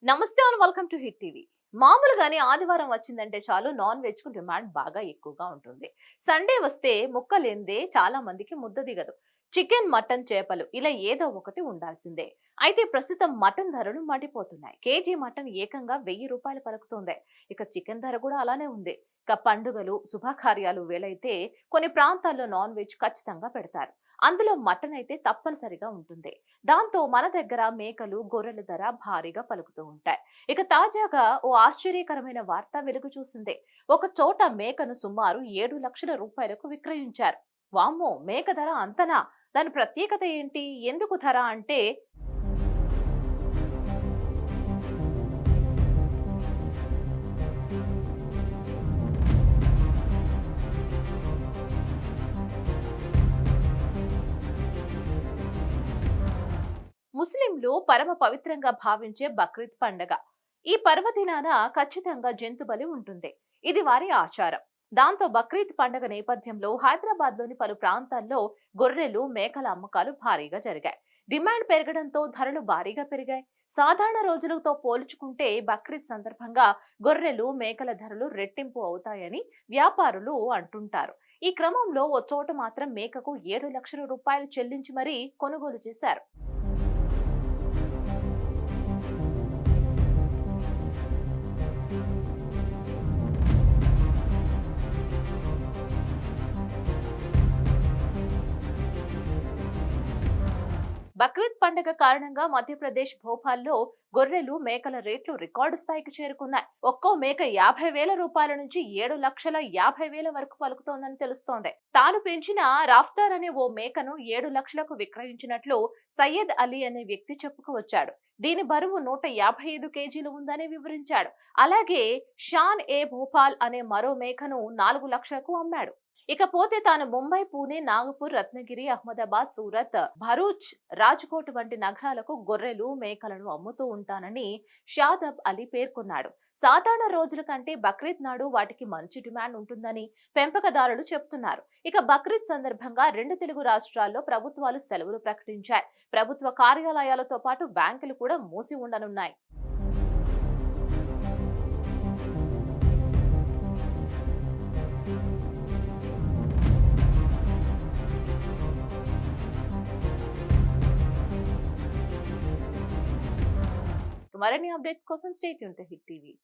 నమస్తే and welcome to hit TV. మామూలుగానే ఆదివారం వచ్చిందంటే చాలు నాన్ వెజ్ కు డిమాండ్ బాగా ఎక్కువగా ఉంటుంది. సండే వస్తే ముక్కలేందే చాలా మందికి ముద్ద దిగదు. చికెన్, మటన్, చేపలు ఇలా ఏదో ఒకటి ఉండాల్సిందే. అయితే ప్రస్తుతం మటన్ ధరలు మండిపోతున్నాయి. కేజీ మటన్ ఏకంగా 1000 రూపాయలు పలుకుతోంది. ఇక చికెన్ ధర కూడా అలానే ఉంది. ఇక పండుగలు, శుభకార్యాలు వేళైతే కొన్ని ప్రాంతాల్లో నాన్ వెజ్ ఖచ్చితంగా పెడతారు. అందులో మటన్ అయితే తప్పనిసరిగా ఉంటుంది. దాంతో మన దగ్గర మేకలు, గొర్రెల ధర భారీగా పలుకుతూ ఉంటాయి. ఇక తాజాగా ఓ ఆశ్చర్యకరమైన వార్త వెలుగు చూసింది. ఒక చోట మేకను సుమారు 7 లక్షల రూపాయలకు విక్రయించారు. వామ్మో, మేక ధర అంతనా? దాని ప్రత్యేకత ఏంటి? ఎందుకు ధర అంటే ముస్లింలు పరమ పవిత్రంగా భావించే బక్రీద్ పండగ. ఈ పర్వదినాన ఖచ్చితంగా జంతు బలి ఉంటుంది. ఇది వారి ఆచారం. దాంతో బక్రీద్ పండగ నేపథ్యంలో హైదరాబాద్ లోని పలు ప్రాంతాల్లో గొర్రెలు, మేకల అమ్మకాలు భారీగా జరిగాయి. డిమాండ్ పెరగడంతో ధరలు భారీగా పెరిగాయి. సాధారణ రోజులతో పోల్చుకుంటే బక్రీద్ సందర్భంగా గొర్రెలు, మేకల ధరలు రెట్టింపు అవుతాయని వ్యాపారులు అంటుంటారు. ఈ క్రమంలో ఓ చోట మాత్రం మేకకు 7 లక్షల రూపాయలు చెల్లించి మరీ కొనుగోలు చేశారు. బక్రీద్ పండుగ కారణంగా మధ్యప్రదేశ్ భోపాల్లో గొర్రెలు, మేకల రేట్లు రికార్డు స్థాయికి చేరుకున్నాయి. ఒక్కో మేక 50,000 రూపాయల నుంచి 7,50,000 వరకు పలుకుతోందని తెలుస్తోంది. తాను పెంచిన రాఫ్తార్ అనే ఓ మేకను 7 లక్షలకు విక్రయించినట్లు సయ్యద్ అలీ అనే వ్యక్తి చెప్పుకువచ్చాడు. దీని బరువు 155 కేజీలు ఉందని వివరించాడు. అలాగే షాన్ ఏ భోపాల్ అనే మరో మేకను 4 లక్షలకు అమ్మాడు. ఇకపోతే తాను ముంబై, పూణే, నాగపూర్, రత్నగిరి, అహ్మదాబాద్, సూరత్, భరూచ్, రాజ్కోట్ వంటి నగరాలకు గొర్రెలు, మేకలను అమ్ముతూ ఉంటానని షాదబ్ అలీ పేర్కొన్నాడు. సాధారణ రోజుల కంటే బక్రీద్ నాడు వాటికి మంచి డిమాండ్ ఉంటుందని పెంపకదారులు చెబుతున్నారు. ఇక బక్రీద్ సందర్భంగా 2 తెలుగు రాష్ట్రాల్లో ప్రభుత్వాలు సెలవులు ప్రకటించాయి. ప్రభుత్వ కార్యాలయాలతో పాటు బ్యాంకులు కూడా మూసి ఉండనున్నాయి. మరిన్ని అప్డేట్స్ కోసం stay tune to hit TV.